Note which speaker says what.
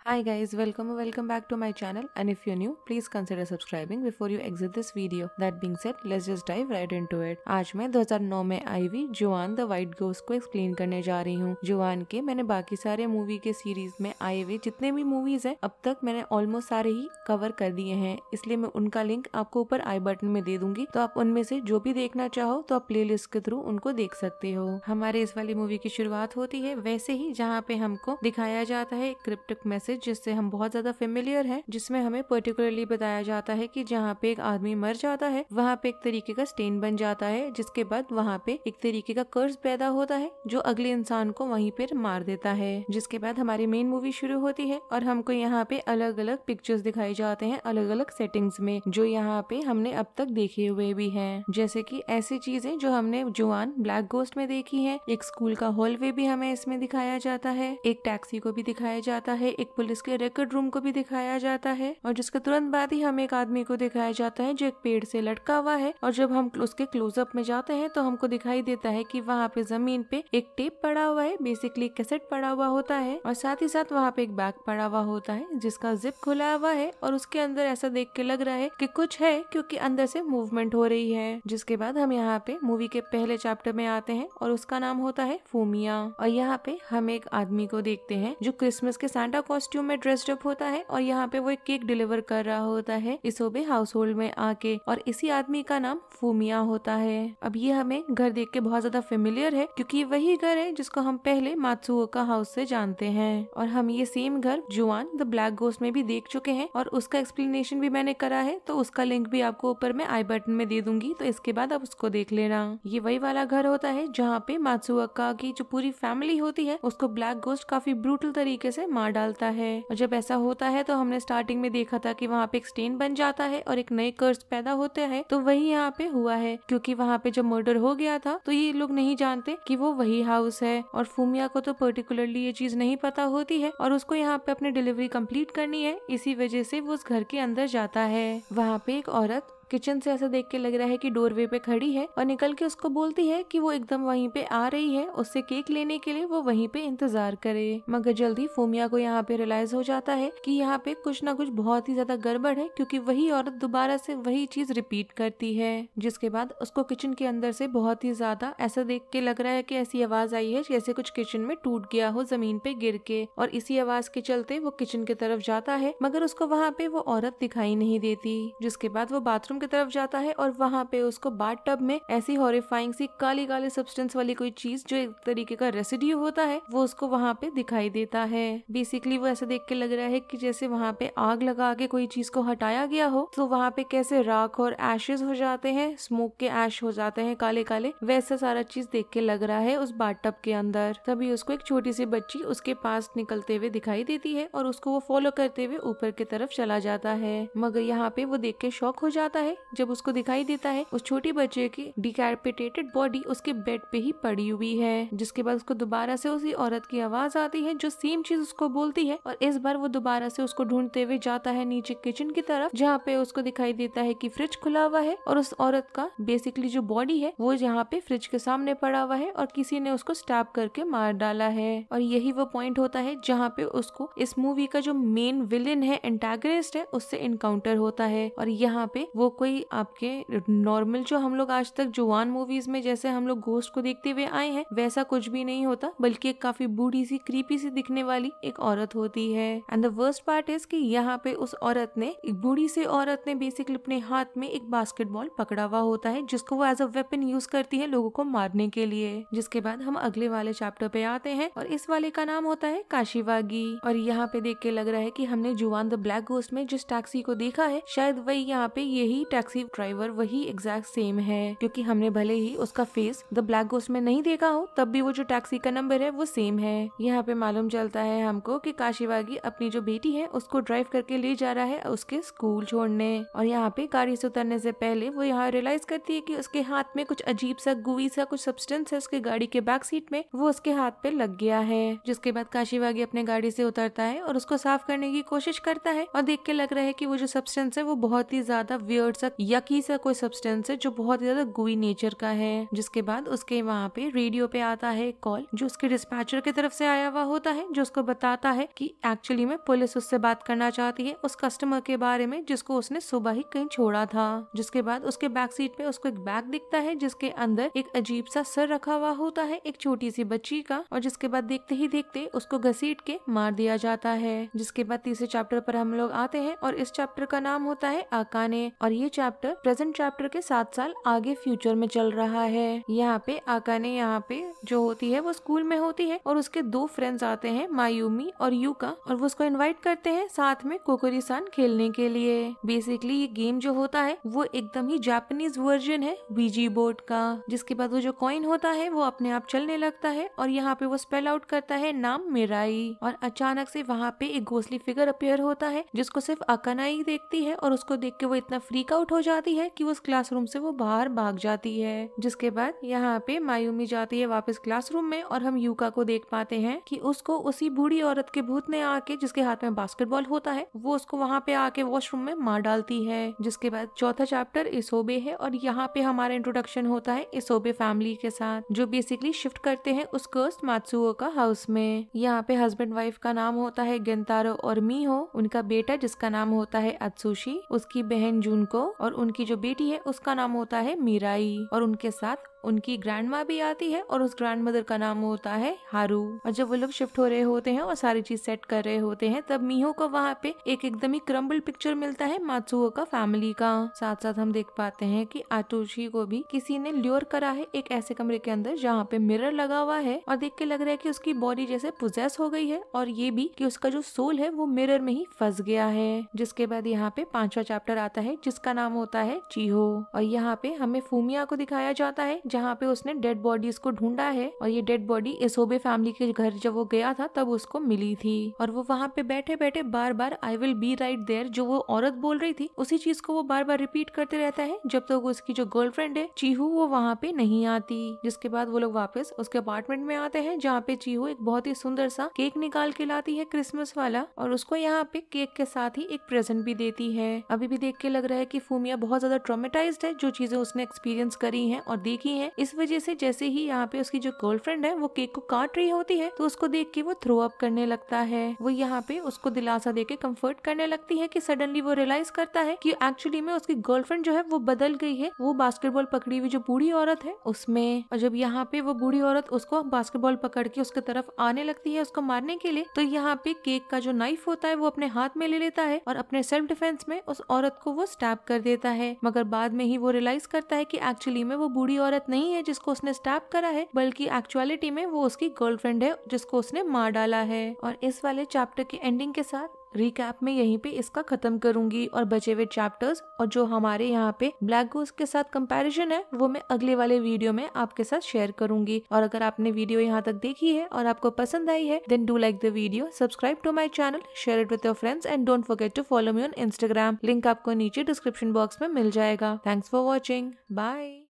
Speaker 1: Hi guys, welcome back to my channel, and if you're new, please consider subscribing before you exit this video. That being said, let's just dive right into it. आज मैं 2009 में आई हुई Joan the white ghost को explain करने जा रही हूँ। Joan के मैंने बाकी सारे मूवी के सीरीज में आए हुए जितने भी मूवीज हैं अब तक मैंने ऑलमोस्ट सारे ही कवर कर दिए हैं, इसलिए मैं उनका लिंक आपको ऊपर आई बटन में दे दूंगी, तो आप उनमें से जो भी देखना चाहो तो आप प्लेलिस्ट के थ्रू उनको देख सकते हो। हमारे इस वाली मूवी की शुरुआत होती है वैसे ही जहाँ पे हमको दिखाया जाता है क्रिप्टिक मैसेज जिससे हम बहुत ज्यादा फेमिलियर हैं, जिसमें हमें पर्टिकुलरली बताया जाता है कि जहाँ पे एक आदमी मर जाता है वहाँ पे एक तरीके का स्टेन बन जाता है, जिसके बाद वहाँ पे एक तरीके का कर्स पैदा होता है जो अगले इंसान को वहीं पर मार देता है। जिसके बाद हमारी मेन मूवी शुरू होती है और हमको यहाँ पे अलग अलग पिक्चर्स दिखाई जाते हैं अलग अलग सेटिंग्स में, जो यहाँ पे हमने अब तक देखे हुए भी हैं। जैसे कि ऐसी चीजें जो हमने जोआन ब्लैक गोस्ट में देखी है, एक स्कूल का हॉलवे भी हमें इसमें दिखाया जाता है, एक टैक्सी को भी दिखाया जाता है, एक पुलिस के रिकॉर्ड रूम को भी दिखाया जाता है, और जिसके तुरंत बाद ही हमें एक आदमी को दिखाया जाता है जो एक पेड़ से लटका हुआ है। और जब हम उसके क्लोजअप में जाते हैं तो हमको दिखाई देता है कि वहाँ पे जमीन पे एक टेप पड़ा हुआ है, बेसिकली कैसेट पड़ा हुआ होता है, और साथ ही साथ वहाँ पे एक बैग पड़ा हुआ होता है जिसका जिप खुला हुआ है और उसके अंदर ऐसा देख के लग रहा है कि कुछ है, क्योंकि अंदर से मूवमेंट हो रही है। जिसके बाद हम यहाँ पे मूवी के पहले चैप्टर में आते हैं और उसका नाम होता है फूमिया, और यहाँ पे हम एक आदमी को देखते हैं जो क्रिसमस के सांता कॉस्ट्यूम में ड्रेस्ड अप होता है, और यहाँ पे वो एक केक डिलीवर कर रहा होता है इसोबे हाउस होल्ड में आके, और इसी आदमी का नाम फूमिया होता है। अब ये हमें घर देख के बहुत ज्यादा फेमिलियर है क्योंकि वही घर है जिसको हम पहले मात्सुओका हाउस से जानते हैं, और हम ये सेम घर जोआन द ब्लैक गोस्ट में भी देख चुके हैं और उसका एक्सप्लेनेशन भी मैंने करा है, तो उसका लिंक भी आपको ऊपर मैं आई बटन में दे दूंगी, तो इसके बाद आप उसको देख लेना। ये वही वाला घर होता है जहाँ पे मात्सुओका की जो पूरी फैमिली होती है उसको ब्लैक गोस्ट काफी ब्रूटल तरीके से मार डालता है, और जब ऐसा होता है तो हमने स्टार्टिंग में देखा था कि वहाँ पे एक स्टेन बन जाता है और एक नए कर्स पैदा होते हैं, तो वही यहाँ पे हुआ है, क्योंकि वहाँ पे जब मर्डर हो गया था तो ये लोग नहीं जानते कि वो वही हाउस है, और फूमिया को तो पर्टिकुलरली ये चीज नहीं पता होती है और उसको यहाँ पे अपनी डिलीवरी कंप्लीट करनी है, इसी वजह से वो उस घर के अंदर जाता है। वहाँ पे एक औरत किचन से ऐसा देख के लग रहा है कि डोरवे पे खड़ी है और निकल के उसको बोलती है कि वो एकदम वहीं पे आ रही है, उससे केक लेने के लिए वो वहीं पे इंतजार करे। मगर जल्दी फूमिया को यहाँ पे रियलाइज हो जाता है कि यहाँ पे कुछ ना कुछ बहुत ही ज्यादा गड़बड़ है, क्योंकि वही औरत दोबारा से वही चीज रिपीट करती है। जिसके बाद उसको किचन के अंदर से बहुत ही ज्यादा ऐसा देख के लग रहा है कि ऐसी आवाज आई है जैसे कुछ किचन में टूट गया हो जमीन पे गिर के, और इसी आवाज के चलते वो किचन की तरफ जाता है, मगर उसको वहाँ पे वो औरत दिखाई नहीं देती। जिसके बाद वो बाथरूम की तरफ जाता है और वहाँ पे उसको बाथ टब में ऐसी हॉरिफाइंग सी काली काली सब्सटेंस वाली कोई चीज जो एक तरीके का रेसिड्यू होता है वो उसको वहाँ पे दिखाई देता है। बेसिकली वो ऐसा देख के लग रहा है कि जैसे वहाँ पे आग लगा के कोई चीज को हटाया गया हो, तो वहाँ पे कैसे राख और एशेज हो जाते हैं, स्मोक के ऐश हो जाते हैं काले काले, वैसा सारा चीज देख के लग रहा है उस बाथ टब के अंदर। तभी उसको एक छोटी सी बच्ची उसके पास निकलते हुए दिखाई देती है और उसको वो फॉलो करते हुए ऊपर की तरफ चला जाता है, मगर यहाँ पे वो देख के शॉक हो जाता है जब उसको दिखाई देता है उस छोटी बच्चे की डिकैपिटेटेड बॉडी उसके बेड पे ही पड़ी हुई है। जिसके बाद उसको दोबारा से उसी औरत की आवाज आती है जो सेम चीज उसको बोलती है, और इस बार वो दोबारा से उसको ढूंढते हुए जाता है नीचे किचन की तरफ, जहाँ पे उसको दिखाई देता है कि फ्रिज खुला हुआ है और उस औरत का बेसिकली जो बॉडी है वो यहाँ पे फ्रिज के सामने पड़ा हुआ है और किसी ने उसको स्टैब करके मार डाला है। और यही वो पॉइंट होता है जहाँ पे उसको इस मूवी का जो मेन विलेन है, एंटागनिस्ट है, उससे इनकाउंटर होता है। और यहाँ पे वो कोई आपके नॉर्मल जो हम लोग आज तक जोआन मूवीज में जैसे हम लोग गोस्ट को देखते हुए आए हैं वैसा कुछ भी नहीं होता, बल्कि एक काफी बूढ़ी सी क्रीपी सी दिखने वाली एक औरत होती है। And the worst part is कि यहाँ पे उस औरत ने, एक बूढ़ी सी औरत ने बेसिकली अपने हाथ में एक बास्केटबॉल पकड़ा हुआ होता है जिसको वो एज अ वेपन यूज करती है लोगों को मारने के लिए। जिसके बाद हम अगले वाले चैप्टर पे आते हैं और इस वाले का नाम होता है काशीवागी, और यहाँ पे देख के लग रहा है कि हमने जोआन द ब्लैक गोस्ट में जिस टैक्सी को देखा है शायद वही यहाँ पे यही टैक्सी ड्राइवर वही एग्जैक्ट सेम है, क्योंकि हमने भले ही उसका फेस द ब्लैक गोस्ट में नहीं देखा हो तब भी वो जो टैक्सी का नंबर है वो सेम है। यहाँ पे मालूम चलता है हमको कि काशीवागी अपनी जो बेटी है उसको ड्राइव करके ले जा रहा है उसके स्कूल छोड़ने, और यहाँ पे गाड़ी से उतरने से पहले वो यहाँ रियलाइज करती है कि उसके हाथ में कुछ अजीब सा गुई सा कुछ सब्सटेंस है उसके गाड़ी के बैक सीट में, वो उसके हाथ पे लग गया है। जिसके बाद काशीवागी अपने गाड़ी से उतरता है और उसको साफ करने की कोशिश करता है, और देख के लग रहा है कि वो जो सब्सटेंस है वो बहुत ही ज्यादा वियर्ड वर्ड सा यकी सा कोई सब्सटेंस है जो बहुत ही ज्यादा गुई नेचर का है। जिसके बाद उसके वहाँ पे रेडियो पे आता है कॉल जो उसके डिस्पैचर की तरफ से आया हुआ होता है, जो उसको बताता है कि एक्चुअली में पुलिस उससे बात करना चाहती है उस कस्टमर के बारे में जिसको उसने सुबह ही कहीं छोड़ा था। जिसके बाद उसके बैक सीट पे उसको एक बैग दिखता है जिसके अंदर एक अजीब सा सर रखा हुआ होता है एक छोटी सी बच्ची का, और जिसके बाद देखते ही देखते उसको घसीट के मार दिया जाता है। जिसके बाद तीसरे चैप्टर पर हम लोग आते हैं और इस चैप्टर का नाम होता है आकाने, और ये चैप्टर प्रेजेंट चैप्टर के 7 साल आगे फ्यूचर में चल रहा है। यहाँ पे आकाने यहाँ पे जो होती है वो स्कूल में होती है और उसके 2 फ्रेंड्स आते हैं मायूमी और यूका, और वो उसको इनवाइट करते हैं साथ में कोकोरी-सान खेलने के लिए। बेसिकली ये गेम जो होता है वो एकदम ही जापानीज वर्जन है वीजी बोर्ड का। जिसके बाद वो जो कॉइन होता है वो अपने आप चलने लगता है और यहाँ पे वो स्पेल आउट करता है नाम मिराई, और अचानक से वहाँ पे एक घोसली फिगर अपीयर होता है जिसको सिर्फ अकाना ही देखती है, और उसको देख के वो इतना फ्रीक आउट हो जाती है कि उस क्लासरूम से वो बाहर भाग जाती है। जिसके बाद यहाँ पे मायूमी जाती है वापस क्लासरूम में और हम यूका को देख पाते हैं कि उसको उसी बूढ़ी औरत के भूत ने आके, जिसके हाथ में बास्केटबॉल होता है, वो उसको वहाँ पे आके वॉशरूम में मार डालती है। जिसके बाद चौथा चैप्टर इसोबे है और यहाँ पे हमारा इंट्रोडक्शन होता है इसोबे फैमिली के साथ, जो बेसिकली शिफ्ट करते हैं उस कर्स्ड मात्सुओका हाउस में। यहाँ पे हस्बैंड वाइफ का नाम होता है गेंतारो और मीहो, उनका बेटा जिसका नाम होता है अत्सुशी, उसकी बहन जुनको, और उनकी जो बेटी है उसका नाम होता है मिराई, और उनके साथ उनकी ग्रैंड माँ भी आती है और उस ग्रैंड मदर का नाम होता है हारू। और जब वो लोग शिफ्ट हो रहे होते हैं और सारी चीज सेट कर रहे होते हैं तब मीहो को वहाँ पे एक एकदम ही क्रम्बल पिक्चर मिलता है मात्सुओका फैमिली का। साथ साथ हम देख पाते हैं कि आतोशी को भी किसी ने ल्योर करा है एक ऐसे कमरे के अंदर जहाँ पे मिरर लगा हुआ है, और देख के लग रहा है कि उसकी बॉडी जैसे पोजेस हो गई है, और ये भी कि उसका जो सोल है वो मिरर में ही फंस गया है। जिसके बाद यहाँ पे 5वां चैप्टर आता है जिसका नाम होता है चिहो, और यहाँ पे हमें फूमिया को दिखाया जाता है जहाँ पे उसने डेड बॉडीज को ढूंढा है, और ये डेड बॉडी इसोबे फैमिली के घर जब वो गया था तब उसको मिली थी, और वो वहाँ पे बैठे बैठे बार बार I will be right there जो वो औरत बोल रही थी उसी चीज को वो बार बार रिपीट करते रहता है जब तक तो उसकी जो गर्लफ्रेंड है चीहू वो वहाँ पे नहीं आती। जिसके बाद वो लोग वापस उसके अपार्टमेंट में आते हैं जहाँ पे चीहू एक बहुत ही सुंदर सा केक निकाल के लाती है क्रिसमस वाला, और उसको यहाँ पे केक के साथ ही एक प्रेजेंट भी देती है। अभी भी देख के लग रहा है कि फूमिया बहुत ज्यादा ट्रॉमेटाइज्ड है जो चीजें उसने एक्सपीरियंस करी है और देखी है। इस वजह से जैसे ही यहाँ पे उसकी जो गर्लफ्रेंड है वो केक को काट रही होती है तो उसको देख के वो थ्रो अप करने लगता है। वो यहाँ पे उसको दिलासा देके कंफर्ट करने लगती है कि सडनली वो रियलाइज करता है कि एक्चुअली में उसकी गर्लफ्रेंड जो है वो बदल गई है, वो बास्केटबॉल पकड़ी हुई जो बूढ़ी औरत है उसमें। और जब यहाँ पे वो बूढ़ी औरत उसको बास्केटबॉल पकड़ के उसके तरफ आने लगती है उसको मारने के लिए, तो यहाँ पे केक का जो नाइफ होता है वो अपने हाथ में ले लेता है और अपने सेल्फ डिफेंस में उस औरत को वो स्टैब कर देता है। मगर बाद में ही वो रियलाइज करता है कि एक्चुअली में वो बूढ़ी औरत नहीं है जिसको उसने स्टैब करा है, बल्कि एक्चुअलिटी में वो उसकी गर्लफ्रेंड है जिसको उसने मार डाला है। और इस वाले चैप्टर की एंडिंग के साथ रिकैप में यहीं पे इसका खत्म करूंगी, और बचे हुए चैप्टर्स और जो हमारे यहाँ पे ब्लैक गोस्ट के साथ कंपैरिजन है वो मैं अगले वाले वीडियो में आपके साथ शेयर करूंगी। और अगर आपने वीडियो यहाँ तक देखी है और आपको पसंद आई है then do like the video, subscribe to my channel, share it with your friends and don't forget to follow me on Instagram. Link आपको नीचे डिस्क्रिप्शन बॉक्स में मिल जाएगा। Thanks for watching, bye.